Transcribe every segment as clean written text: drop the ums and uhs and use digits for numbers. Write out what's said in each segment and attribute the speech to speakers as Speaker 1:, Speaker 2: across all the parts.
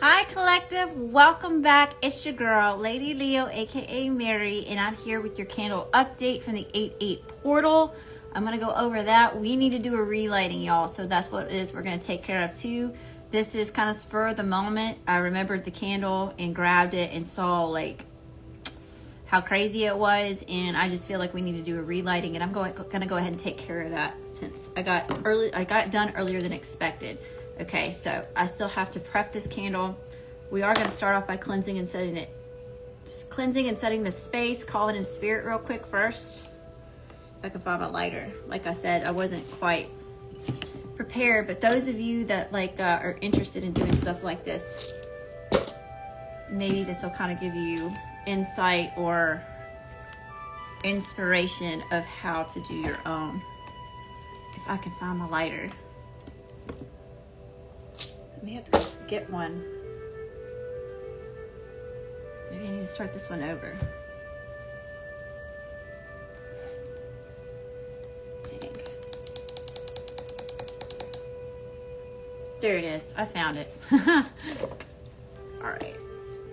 Speaker 1: Hi collective, welcome back. It's your girl, Lady Leo, aka Mary, and I'm here with your candle update from the 8/8 portal. I'm gonna go over that. We need to do a relighting, y'all, so that's what it is we're gonna take care of too. This is kind of spur of the moment. I remembered the candle and grabbed it and saw like how crazy it was, and I just feel like we need to do a relighting, and I'm gonna go ahead and take care of that since I got done earlier than expected. Okay, so I still have to prep this candle. We are going to start off by cleansing and setting the space. Call it in spirit real quick first. If I can find my lighter. Like I said, I wasn't quite prepared, but those of you that are interested in doing stuff like this, maybe this will kind of give you insight or inspiration of how to do your own. If I can find my lighter. I may have to get one. Maybe I need to start this one over. Dang. There it is. I found it. All right.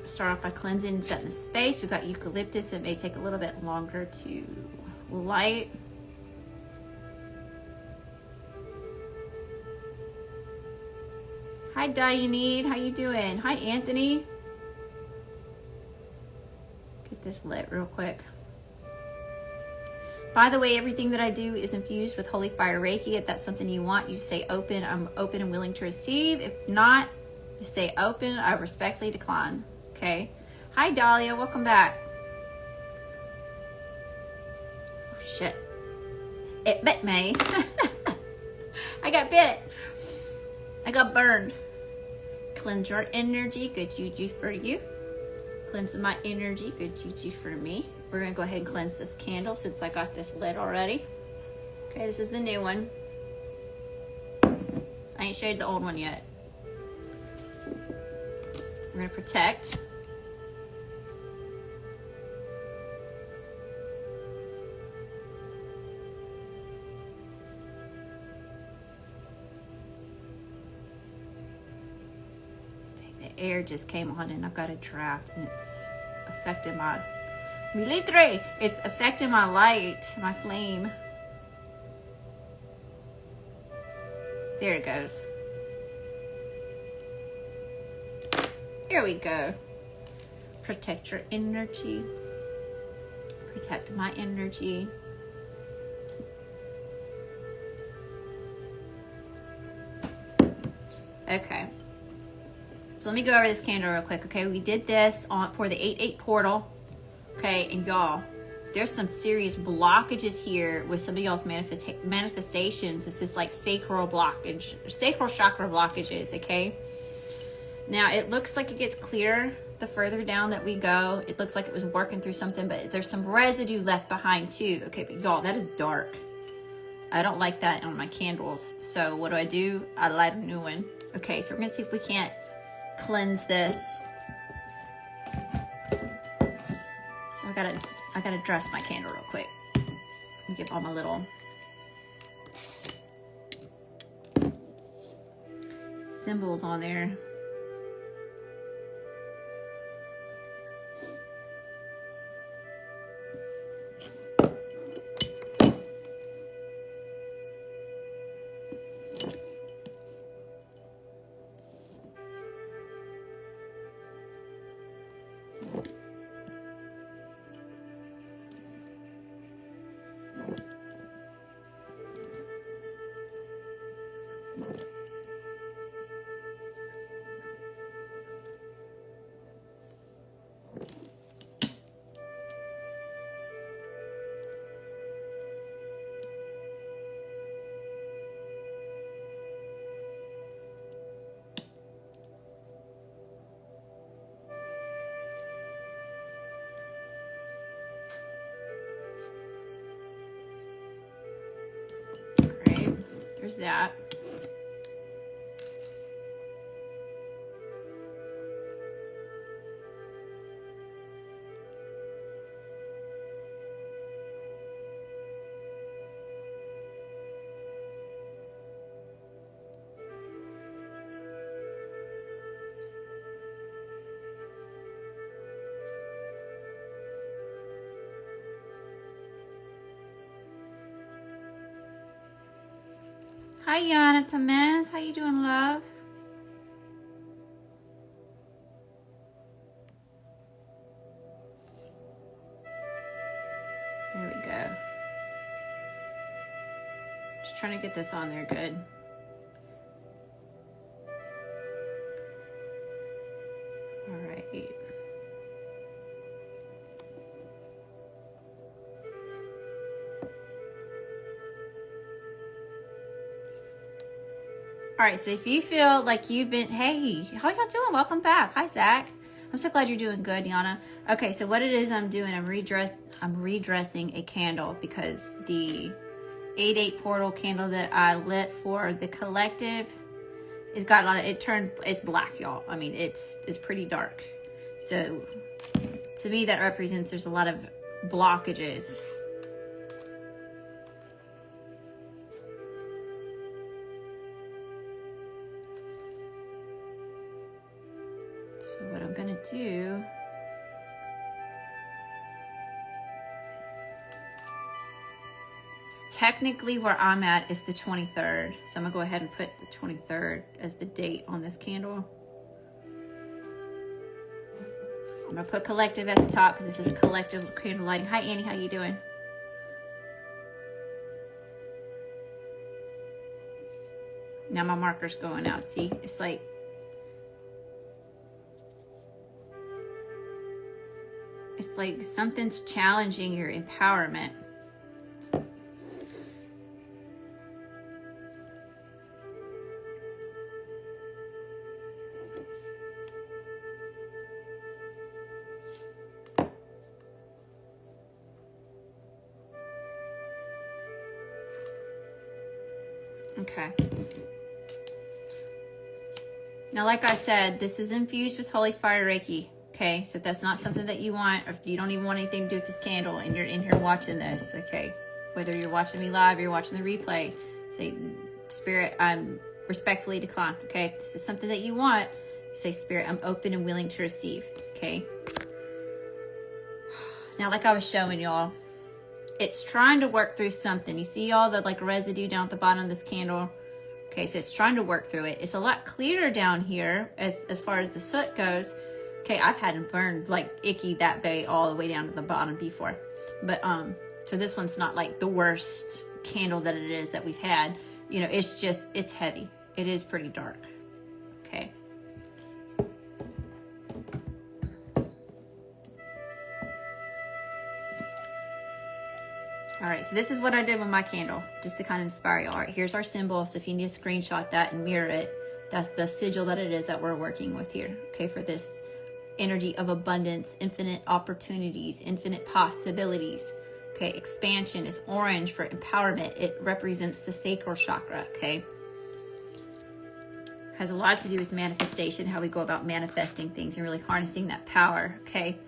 Speaker 1: Start off by cleansing and setting the space. We've got eucalyptus. It may take a little bit longer to light. Hi Diane, how you doing? Hi Anthony. Get this lit real quick. By the way, everything that I do is infused with Holy Fire Reiki. If that's something you want, you say open. I'm open and willing to receive. If not, just say open. I respectfully decline. Okay. Hi Dahlia, welcome back. Oh shit. It bit me. I got bit. I got burned. Cleanse your energy, good juju for you. Cleanse my energy, good juju for me. We're gonna go ahead and cleanse this candle since I got this lit already. Okay, this is the new one. I ain't shaded the old one yet. We're gonna protect. Air just came on and I've got a draft and it's affecting my militre. It's affecting my light, my flame. There it goes. Here we go. Protect your energy. Protect my energy. Okay. So let me go over this candle real quick, okay? We did this for the 8/8 portal, okay? And y'all, there's some serious blockages here with some of y'all's manifestations. This is like sacral blockage, sacral chakra blockages, okay? Now, it looks like it gets clearer the further down that we go. It looks like it was working through something, but there's some residue left behind too, okay? But y'all, that is dark. I don't like that on my candles. So what do? I light a new one. Okay, so we're gonna see if we can't cleanse this. So I gotta dress my candle real quick. Let me get all my little symbols on there. There's that. Hi, Yana Tamez. How you doing, love? There we go. Just trying to get this on there good. All right. All right, so if you feel like you've been, hey, how y'all doing? Welcome back. Hi, Zach. I'm so glad you're doing good, Yana. Okay, so what it is I'm doing, I'm redressing a candle because the 8/8 portal candle that I lit for the collective, it's got a lot of, it's black, y'all. I mean, it's pretty dark. So to me, that represents there's a lot of blockages. So what I'm gonna do, technically where I'm at is the 23rd. So I'm gonna go ahead and put the 23rd as the date on this candle. I'm gonna put collective at the top because this is collective candle lighting. Hi Annie, how you doing? Now my marker's going out. See, it's like something's challenging your empowerment. Okay. Now, like I said, this is infused with Holy Fire Reiki. Okay, so if that's not something that you want, or if you don't even want anything to do with this candle and you're in here watching this, okay, whether you're watching me live or you're watching the replay, say, Spirit, I'm respectfully decline, okay? If this is something that you want, you say, Spirit, I'm open and willing to receive, okay? Now, like I was showing y'all, it's trying to work through something. You see all the like residue down at the bottom of this candle? Okay, so it's trying to work through it. It's a lot clearer down here as far as the soot goes. Okay, I've had them burned like icky that way all the way down to the bottom before. But so this one's not like the worst candle that it is that we've had. You know, it's just, it's heavy. It is pretty dark. Okay. All right, so this is what I did with my candle, just to kind of inspire you. All right, here's our symbol. So if you need to screenshot that and mirror it, that's the sigil that it is that we're working with here, okay, for this energy of abundance, infinite opportunities, infinite possibilities. Okay, expansion is orange for empowerment. It represents the sacral chakra, okay? Has a lot to do with manifestation, how we go about manifesting things and really harnessing that power, okay?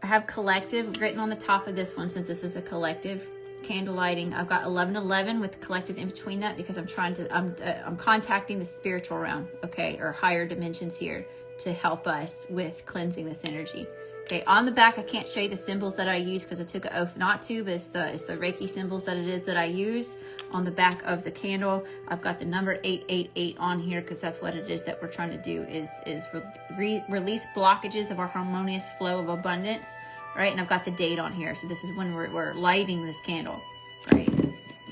Speaker 1: I have collective written on the top of this one since this is a collective candle lighting. I've got 1111 with collective in between that because I'm contacting the spiritual realm, okay, or higher dimensions here to help us with cleansing this energy. Okay, on the back, I can't show you the symbols that I use because I took an oath not to, but it's the Reiki symbols that it is that I use on the back of the candle. I've got the number 888 on here because that's what it is that we're trying to do is release blockages of our harmonious flow of abundance, right? And I've got the date on here. So this is when we're lighting this candle, right?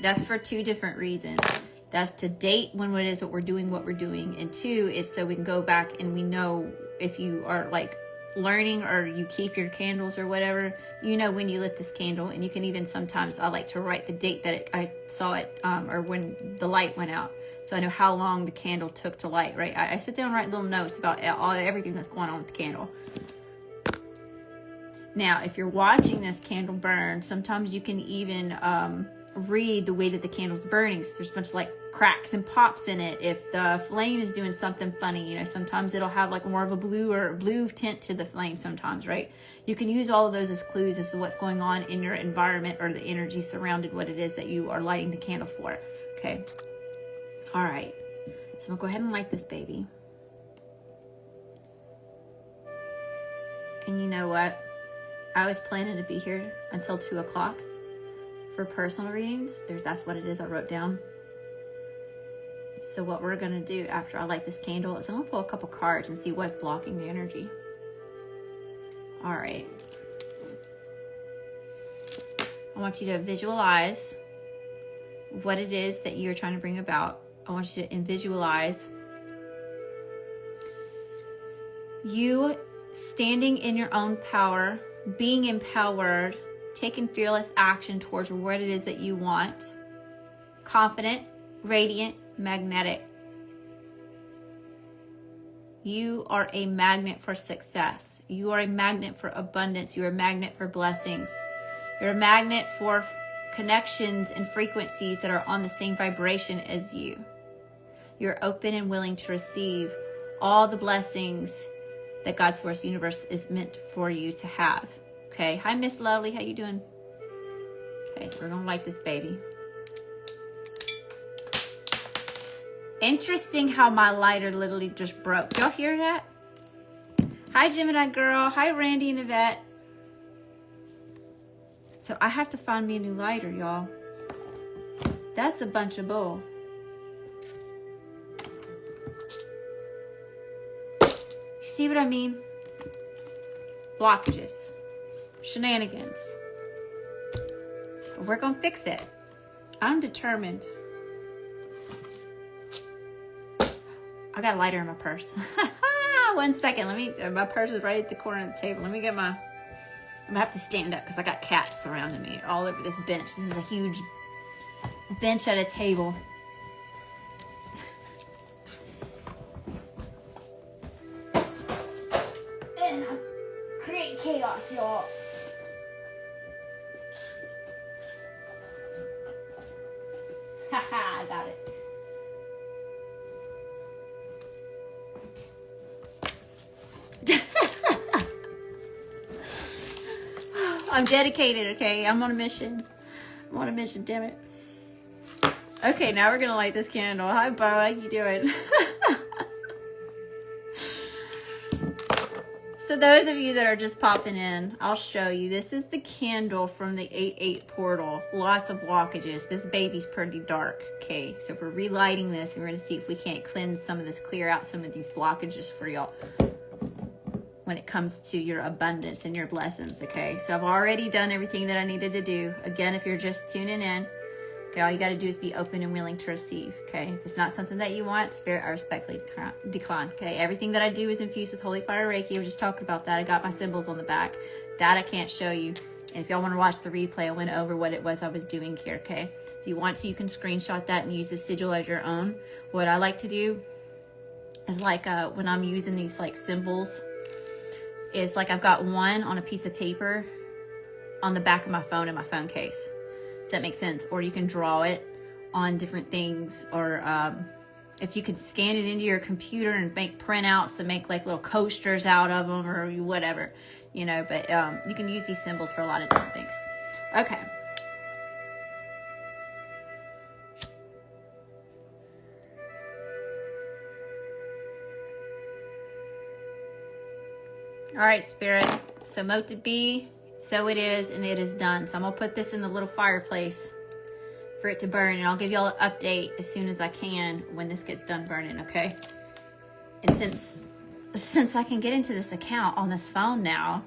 Speaker 1: That's for two different reasons. That's to date when it is what we're doing. And two is so we can go back and we know if you are like learning or you keep your candles or whatever, you know when you lit this candle. And you can even sometimes, I like to write the date that I saw it or when the light went out. So I know how long the candle took to light, right? I sit down and write little notes about everything that's going on with the candle. Now, if you're watching this candle burn, sometimes you can even read the way that the candle's burning. So there's a bunch of like cracks and pops in it. If the flame is doing something funny, you know, sometimes it'll have like more of a blue tint to the flame sometimes, right? You can use all of those as clues as to what's going on in your environment or the energy surrounded what it is that you are lighting the candle for, okay? All right, so I'm gonna go ahead and light this baby. And you know what? I was planning to be here until 2 o'clock for personal readings. That's what it is I wrote down. So what we're going to do after I light this candle is I'm going to pull a couple cards and see what's blocking the energy. All right. I want you to visualize what it is that you're trying to bring about. I want you to visualize you standing in your own power, being empowered, taking fearless action towards what it is that you want. Confident, radiant, magnetic. You are a magnet for success. You are a magnet for abundance. You are a magnet for blessings. You're a magnet for connections and frequencies that are on the same vibration as you. You're open and willing to receive all the blessings that God's Source Universe is meant for you to have. Okay. Hi, Miss Lovely. How you doing? Okay, so we're going to light this baby. Interesting how my lighter literally just broke. Y'all hear that? Hi, Gemini girl. Hi, Randy and Yvette. So I have to find me a new lighter, y'all. That's a bunch of bull. See what I mean? Blockages. Shenanigans. We're gonna fix it. I'm determined. I got a lighter in my purse. 1 second. My purse is right at the corner of the table. Let me get my, I'm gonna have to stand up because I got cats surrounding me all over this bench. This is a huge bench at a table. And I create chaos, y'all. Haha, I got it. I'm dedicated, okay? I'm on a mission. I'm on a mission, damn it. Okay, now we're gonna light this candle. Hi, Bo, how you doing? So those of you that are just popping in, I'll show you. This is the candle from the 8/8 portal. Lots of blockages. This baby's pretty dark, okay? So we're relighting this, and we're gonna see if we can't cleanse some of this, clear out some of these blockages for y'all when it comes to your abundance and your blessings, okay? So I've already done everything that I needed to do. Again, if you're just tuning in, okay, all you got to do is be open and willing to receive, okay? If it's not something that you want, Spirit, I respectfully decline, okay? Everything that I do is infused with Holy Fire Reiki. I was just talking about that. I got my symbols on the back. That I can't show you. And if y'all want to watch the replay, I went over what it was I was doing here, okay? If you want to, you can screenshot that and use the sigil as your own. What I like to do is like when I'm using these like symbols, is like I've got one on a piece of paper on the back of my phone in my phone case. Does that make sense? Or you can draw it on different things, or if you could scan it into your computer and make printouts and make like little coasters out of them or whatever, you know, but you can use these symbols for a lot of different things. Okay. All right, Spirit. So mote to be, so it is, and it is done. So I'm going to put this in the little fireplace for it to burn, and I'll give y'all an update as soon as I can when this gets done burning, okay? And since I can get into this account on this phone now,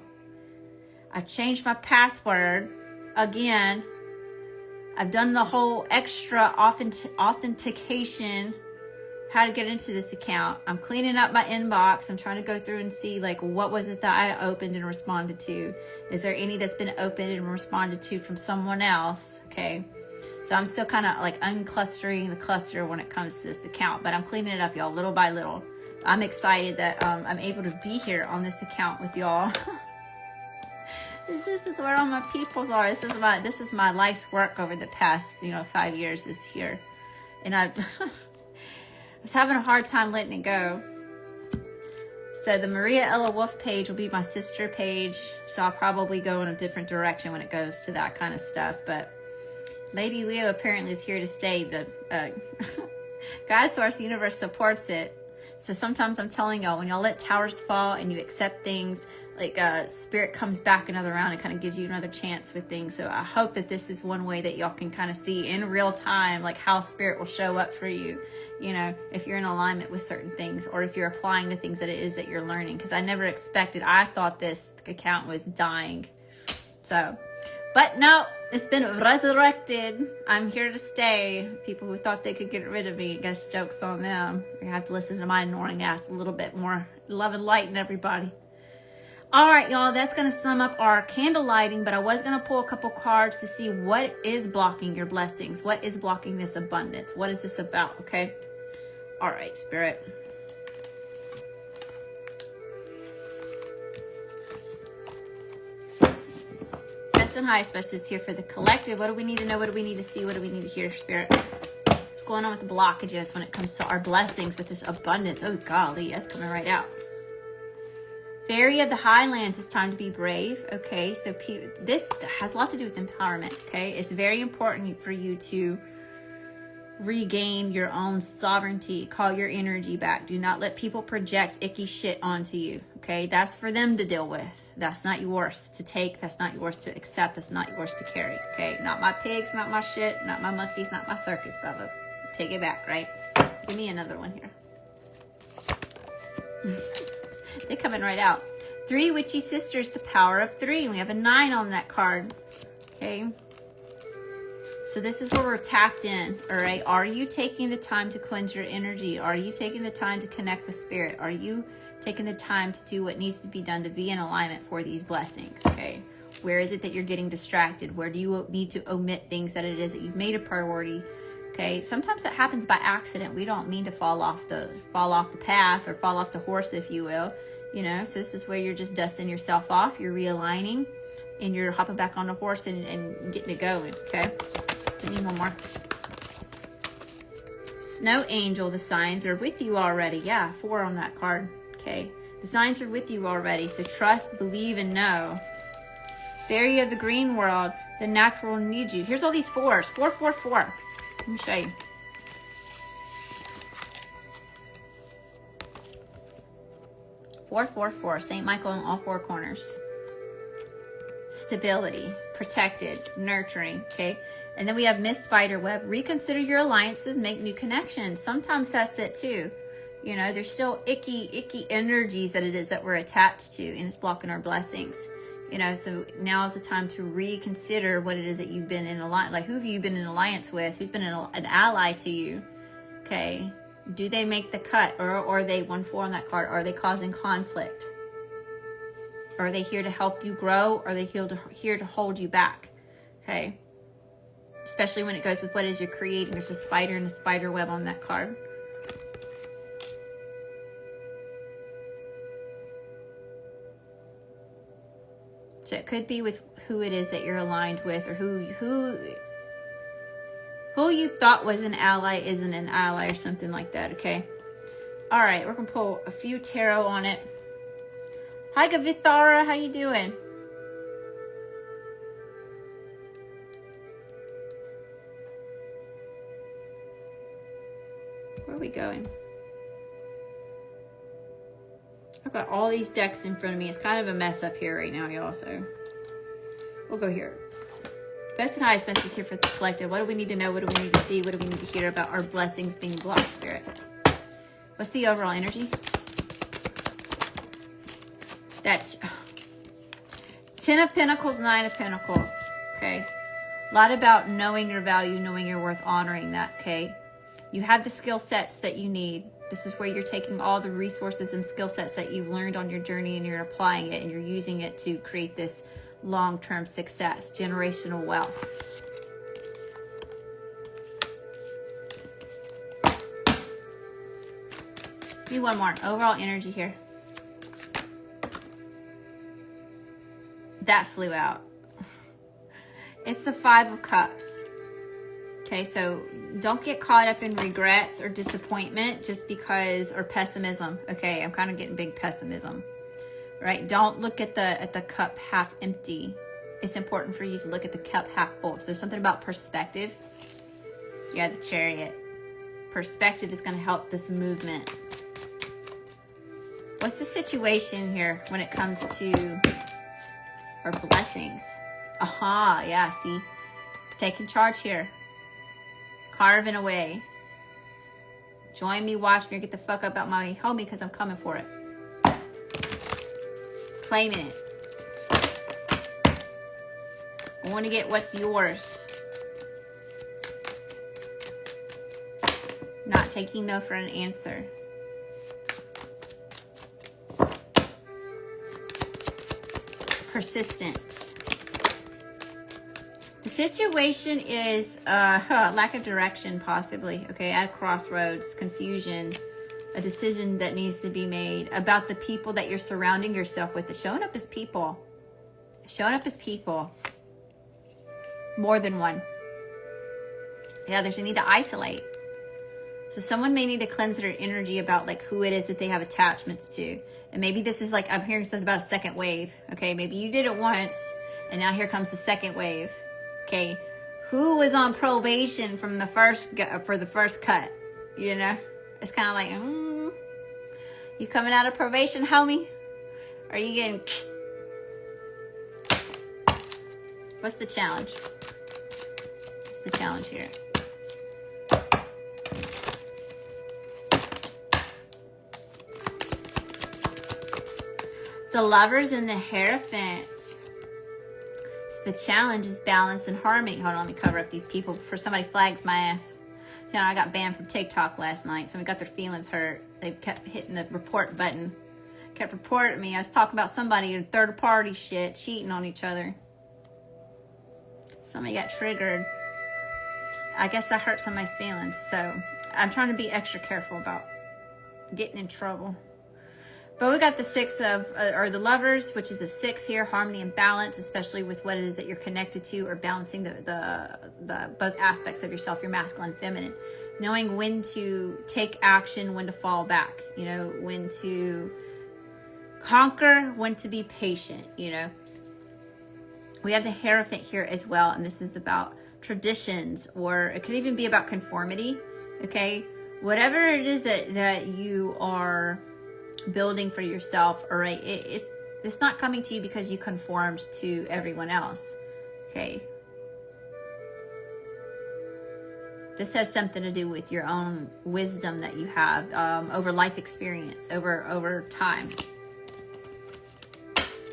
Speaker 1: I've changed my password again. I've done the whole extra authentication, how to get into this account. I'm cleaning up my inbox. I'm trying to go through and see like what was it that I opened and responded to. Is there any that's been opened and responded to from someone else? Okay. So I'm still kind of like unclustering the cluster when it comes to this account, but I'm cleaning it up, y'all, little by little. I'm excited that I'm able to be here on this account with y'all. This is where all my peoples are. This is my life's work over the past 5 years is here, and I was having a hard time letting it go. So the Maria Ella Wolfe page will be my sister page, so I'll probably go in a different direction when it goes to that kind of stuff. But Lady Leo apparently is here to stay. The God Source Universe supports it. So sometimes I'm telling y'all, when y'all let towers fall and you accept things, like spirit comes back another round and kind of gives you another chance with things. So I hope that this is one way that y'all can kind of see in real time, like how spirit will show up for you, you know, if you're in alignment with certain things, or if you're applying the things that it is that you're learning. Because I never expected, I thought this account was dying. So, but no, it's been resurrected. I'm here to stay. People who thought they could get rid of me, I guess joke's on them. You're gonna have to listen to my annoying ass a little bit more. Love and light in everybody. All right, y'all, that's going to sum up our candle lighting, but I was going to pull a couple cards to see what is blocking your blessings. What is blocking this abundance? What is this about? Okay. All right, Spirit. Best and highest message here for the collective. What do we need to know? What do we need to see? What do we need to hear, Spirit? What's going on with the blockages when it comes to our blessings with this abundance? Oh, golly, that's coming right out. Fairy of the Highlands, it's time to be brave. Okay, so this has a lot to do with empowerment. Okay, it's very important for you to regain your own sovereignty. Call your energy back. Do not let people project icky shit onto you. Okay, that's for them to deal with. That's not yours to take. That's not yours to accept. That's not yours to carry. Okay, not my pigs, not my shit, not my monkeys, not my circus, Bubba. Take it back, right? Give me another one here. They're coming right out. 3 witchy sisters, the power of 3. We have a 9 on that card. Okay. So this is where we're tapped in. All right. Are you taking the time to cleanse your energy? Are you taking the time to connect with spirit? Are you taking the time to do what needs to be done to be in alignment for these blessings? Okay. Where is it that you're getting distracted? Where do you need to omit things that it is that you've made a priority? Okay, sometimes that happens by accident. We don't mean to fall off the path or fall off the horse, if you will. You know, so this is where you're just dusting yourself off. You're realigning, and you're hopping back on the horse and getting it going. Okay, give me one more. Snow Angel, the signs are with you already. Yeah, 4 on that card. Okay, the signs are with you already. So trust, believe, and know. Fairy of the Green World, the natural needs you. Here's all these 4s. 4, 4, 4. Let me show you. 4, 4, 4. St. Michael in all 4 corners. Stability, protected, nurturing. Okay. And then we have Miss Spiderweb. Reconsider your alliances, make new connections. Sometimes that's it too. You know, there's still icky energies that it is that we're attached to, and it's blocking our blessings. You know, so now is the time to reconsider what it is that you've been in alliance. Like, who have you been in alliance with? Who's been an ally to you? Okay. Do they make the cut? Or are they 1, 4 on that card? Are they causing conflict? Are they here to help you grow? Or are they here to hold you back? Okay. Especially when it goes with what it is you're creating. There's a spider and a spider web on that card. So it could be with who it is that you're aligned with, or who you thought was an ally isn't an ally, or something like that, okay? All right, we're going to pull a few tarot on it. Hi, Gavithara, how you doing? Where are we going? I've got all these decks in front of me. It's kind of a mess up here right now, y'all, so we'll go here. Best and highest messages here for the collective. What do we need to know? What do we need to see? What do we need to hear about our blessings being blocked, Spirit? What's the overall energy? That's 10 of Pentacles, 9 of Pentacles, okay? A lot about knowing your value, knowing your worth, honoring that, okay? You have the skill sets that you need. This is where you're taking all the resources and skill sets that you've learned on your journey, and you're applying it, and you're using it to create this long-term success, generational wealth. Need one more. Overall energy here. That flew out. It's the 5 of Cups. Okay, so don't get caught up in regrets or disappointment just because, or pessimism. Okay, I'm kind of getting big pessimism. Right? Don't look at the cup half empty. It's important for you to look at the cup half full. So there's something about perspective. Yeah, the Chariot. Perspective is going to help this movement. What's the situation here when it comes to our blessings? Aha, yeah, see? Taking charge here. Carving away. Join me, watch me, or get the fuck up out my homie because I'm coming for it. Claiming it. I want to get what's yours. Not taking no for an answer. Persistence. The situation is lack of direction, possibly. Okay, at a crossroads, confusion, a decision that needs to be made about the people that you're surrounding yourself with. Showing up as people. Showing up as people. More than one. Yeah, there's a need to isolate. So someone may need to cleanse their energy about like who it is that they have attachments to. And maybe this is like, I'm hearing something about a second wave. Okay, maybe you did it once and now here comes the second wave. Okay, who was on probation from the first for the first cut? You know, it's kind of like, you coming out of probation, homie? Or are you getting? What's the challenge? What's the challenge here? The Lovers and the Hierophant. The challenge is balance and harmony. Hold on, let me cover up these people before somebody flags my ass. You know, I got banned from TikTok last night. Somebody got their feelings hurt. They kept hitting the report button. Kept reporting me. I was talking about somebody in third party shit, cheating on each other. Somebody got triggered. I guess I hurt somebody's feelings. So I'm trying to be extra careful about getting in trouble. But we got the six of, or the Lovers, which is a 6 here, harmony and balance, especially with what it is that you're connected to, or balancing the both aspects of yourself, your masculine and feminine. Knowing when to take action, when to fall back, you know, when to conquer, when to be patient, you know. We have the Hierophant here as well, and this is about traditions, or it could even be about conformity, okay? Whatever it is that you are building for yourself, all right, it's not coming to you because you conformed to everyone else, okay? This has something to do with your own wisdom that you have over life experience, over time.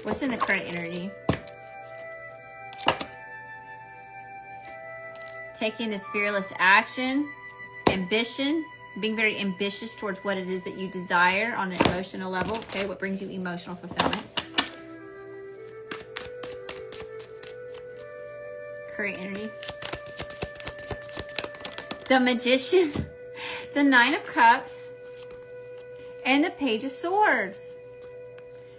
Speaker 1: What's in the current energy? Taking this fearless action, ambition, being very ambitious towards what it is that you desire on an emotional level. Okay, what brings you emotional fulfillment? Current energy. The Magician, the 9 of Cups, and the Page of Swords.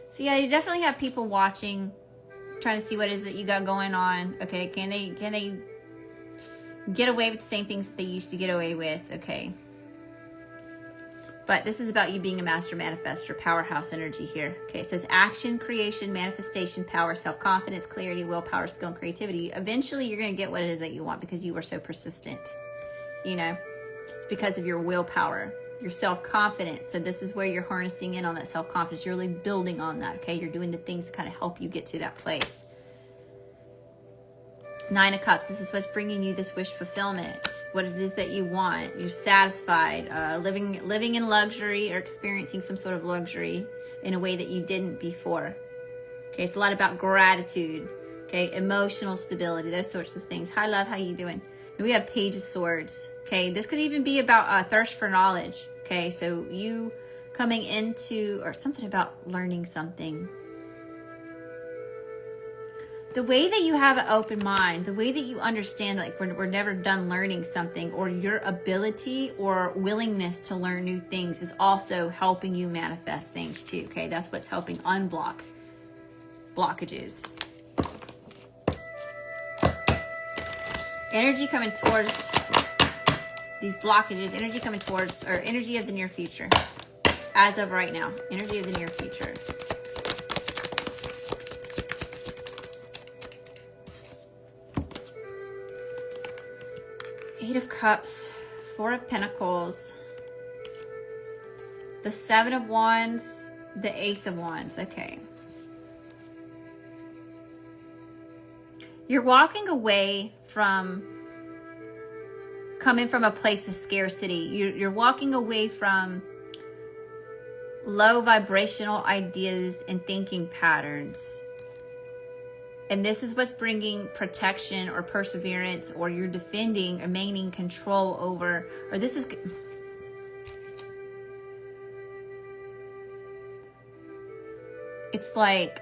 Speaker 1: So yeah, you definitely have people watching, trying to see what it is that you got going on. Okay, can they get away with the same things that they used to get away with? Okay. But this is about you being a master manifestor, powerhouse energy here. Okay, it says action, creation, manifestation, power, self-confidence, clarity, willpower, skill, and creativity. Eventually, you're going to get what it is that you want because you are so persistent. You know, it's because of your willpower, your self-confidence. So this is where you're harnessing in on that self-confidence. You're really building on that, okay? You're doing the things to kind of help you get to that place. 9 of Cups, this is what's bringing you this wish fulfillment. What it is that you want. You're satisfied, living in luxury or experiencing some sort of luxury in a way that you didn't before. Okay, it's a lot about gratitude. Okay, emotional stability, those sorts of things. Hi, love, how you doing? And we have Page of Swords. Okay, this could even be about thirst for knowledge. Okay, so you coming into, or something about learning something. The way that you have an open mind, the way that you understand, like we're never done learning something, or your ability or willingness to learn new things is also helping you manifest things too, okay? That's what's helping unblock blockages. Energy coming towards these blockages, energy coming towards, or energy of the near future. As of right now, energy of the near future. Eight of Cups, 4 of Pentacles, the 7 of Wands, The Ace of Wands, okay. You're walking away from coming from a place of scarcity. You're walking away from low vibrational ideas and thinking patterns. And this is what's bringing protection or perseverance, or you're defending or maintaining control over, or this is... It's like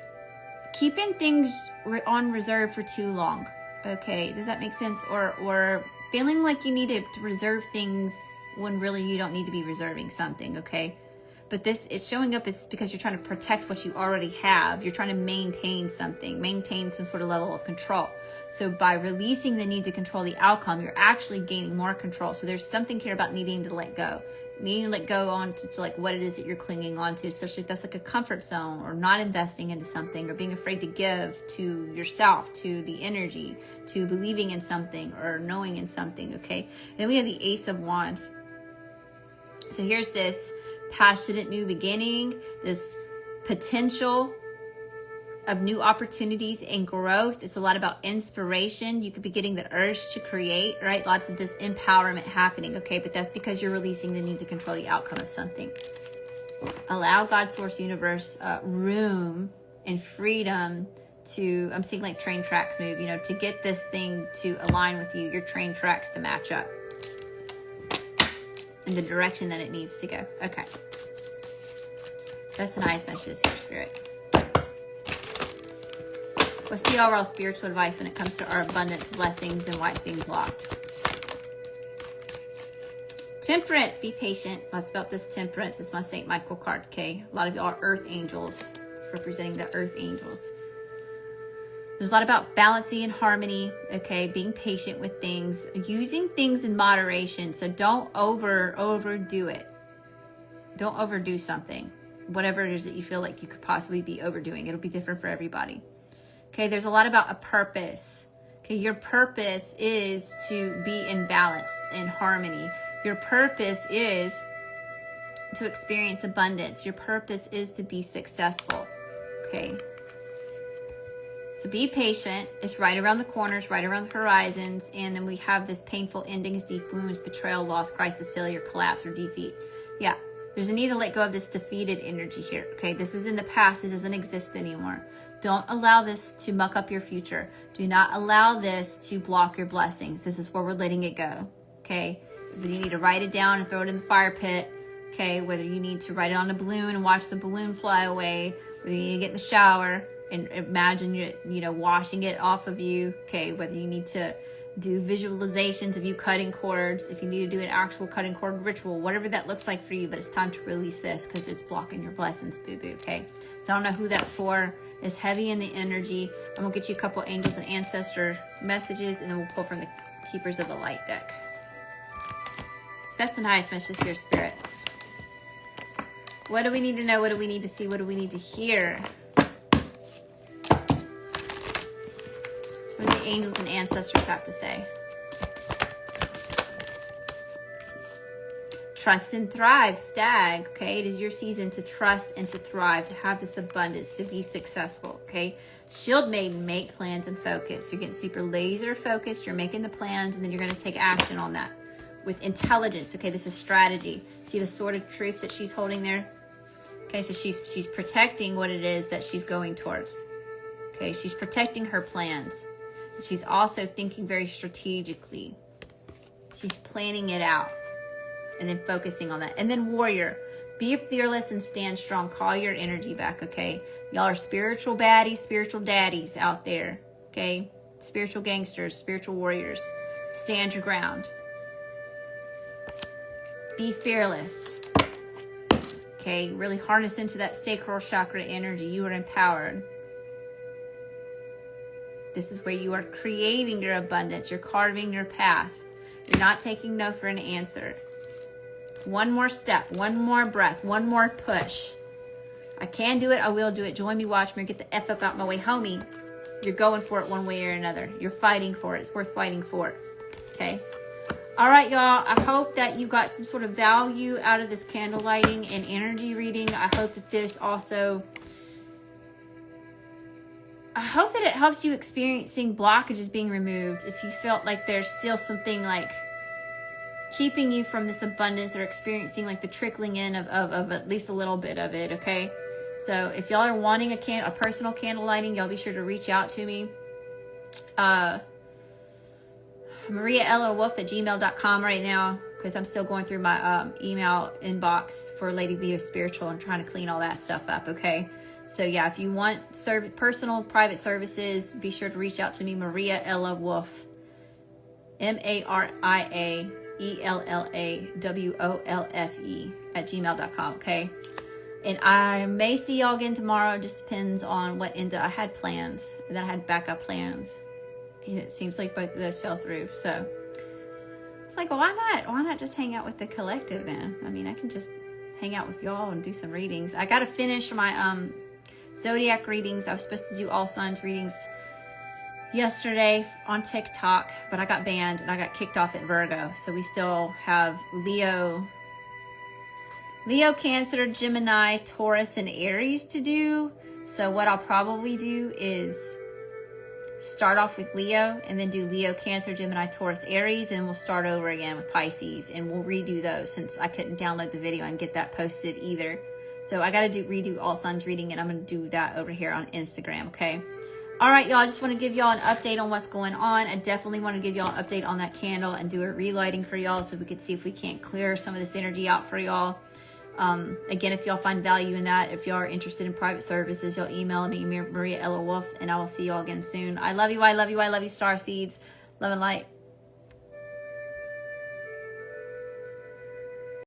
Speaker 1: keeping things on reserve for too long. Okay, does that make sense? Or feeling like you need to reserve things when really you don't need to be reserving something, okay? But this is showing up is because you're trying to protect what you already have. You're trying to maintain something, maintain some sort of level of control. So by releasing the need to control the outcome, you're actually gaining more control. So there's something here about needing to let go. Needing to let go on to like what it is that you're clinging on to, especially if that's like a comfort zone, or not investing into something, or being afraid to give to yourself, to the energy, to believing in something or knowing in something, okay? Then we have the Ace of Wands. So here's this passionate new beginning, this potential of new opportunities and growth. It's a lot about inspiration. You could be getting the urge to create, right? Lots of this empowerment happening, okay? But that's because you're releasing the need to control the outcome of something. Allow God, source, universe, room and freedom to, I'm seeing like train tracks move, you know, to get this thing to align with you, your train tracks to match up in the direction that it needs to go. Okay. That's a nice message here, Spirit. What's the overall spiritual advice when it comes to our abundance, blessings, and why it's being blocked? Temperance, be patient. Let's about this temperance. It's my St. Michael card, okay? A lot of y'all are earth angels. It's representing the earth angels. There's a lot about balancing and harmony, okay? Being patient with things, using things in moderation. So don't overdo it. Don't overdo something. Whatever it is that you feel like you could possibly be overdoing. It'll be different for everybody. Okay, there's a lot about a purpose. Okay, your purpose is to be in balance, in harmony. Your purpose is to experience abundance. Your purpose is to be successful. Okay. So be patient. It's right around the corners, right around the horizons. And then we have this painful endings, deep wounds, betrayal, loss, crisis, failure, collapse, or defeat. Yeah. There's a need to let go of this defeated energy here, okay? This is in the past. It doesn't exist anymore. Don't allow this to muck up your future. Do not allow this to block your blessings. This is where we're letting it go, okay? Whether you need to write it down and throw it in the fire pit, okay? Whether you need to write it on a balloon and watch the balloon fly away, whether you need to get in the shower and imagine you know, washing it off of you, okay? Whether you need to do visualizations of you cutting cords, if you need to do an actual cutting cord ritual, whatever that looks like for you, but it's time to release this because it's blocking your blessings, boo-boo, okay? So I don't know who that's for. It's heavy in the energy. I'm gonna get you a couple angels and ancestor messages, and then we'll pull from the Keepers of the Light deck. That's the highest message here, Spirit. What do we need to know? What do we need to see? What do we need to hear? What do the angels and ancestors have to say? Trust and thrive, Stag, okay? It is your season to trust and to thrive, to have this abundance, to be successful, okay? Shield Maiden, make plans and focus. You're getting super laser focused. You're making the plans, and then you're going to take action on that with intelligence, okay? This is strategy. See the sword of truth that she's holding there? Okay, so she's protecting what it is that she's going towards, okay? She's protecting her plans. She's also thinking very strategically. She's planning it out and then focusing on that. And then Warrior, be fearless and stand strong. Call your energy back, okay? Y'all are spiritual baddies, spiritual daddies out there, okay? Spiritual gangsters, spiritual warriors. Stand your ground. Be fearless, okay? Really harness into that Sacral Chakra energy. You are empowered. This is where you are creating your abundance. You're carving your path. You're not taking no for an answer. One more step, one more breath, one more push. I can do it. I will do it. Join me, watch me, get the F up out my way, homie. You're going for it one way or another. You're fighting for it. It's worth fighting for. Okay? All right, y'all. I hope that you got some sort of value out of this candle lighting and energy reading. I hope that this also, I hope that it helps you experiencing blockages being removed. If you felt like there's still something like keeping you from this abundance or experiencing like the trickling in of at least a little bit of it, okay? So if y'all are wanting a personal candle lighting, y'all be sure to reach out to me. mariaellawolfe@gmail.com right now, because I'm still going through my email inbox for Lady Leo Spiritual and trying to clean all that stuff up, okay? So yeah, if you want personal private services, be sure to reach out to me, Maria Ella Wolfe, mariaellawolfe @gmail.com, okay? And I may see y'all again tomorrow. It just depends on what I had plans, and then I had backup plans. And it seems like both of those fell through. So it's like, why not? Why not just hang out with the collective then? I mean, I can just hang out with y'all and do some readings. I got to finish my zodiac readings. I was supposed to do all signs readings yesterday on TikTok, but I got banned and I got kicked off at Virgo. So we still have Leo, Cancer, Gemini, Taurus, and Aries to do. So what I'll probably do is start off with Leo and then do Leo, Cancer, Gemini, Taurus, Aries, and we'll start over again with Pisces, and we'll redo those since I couldn't download the video and get that posted either. So I got to redo all signs reading, and I'm going to do that over here on Instagram, okay? All right, y'all, I just want to give y'all an update on what's going on. I definitely want to give y'all an update on that candle and do a relighting for y'all so we could see if we can't clear some of this energy out for y'all. Again, if y'all find value in that, if y'all are interested in private services, y'all email me, Maria Ella Wolfe, and I will see y'all again soon. I love you, I love you, I love you, star seeds. Love and light.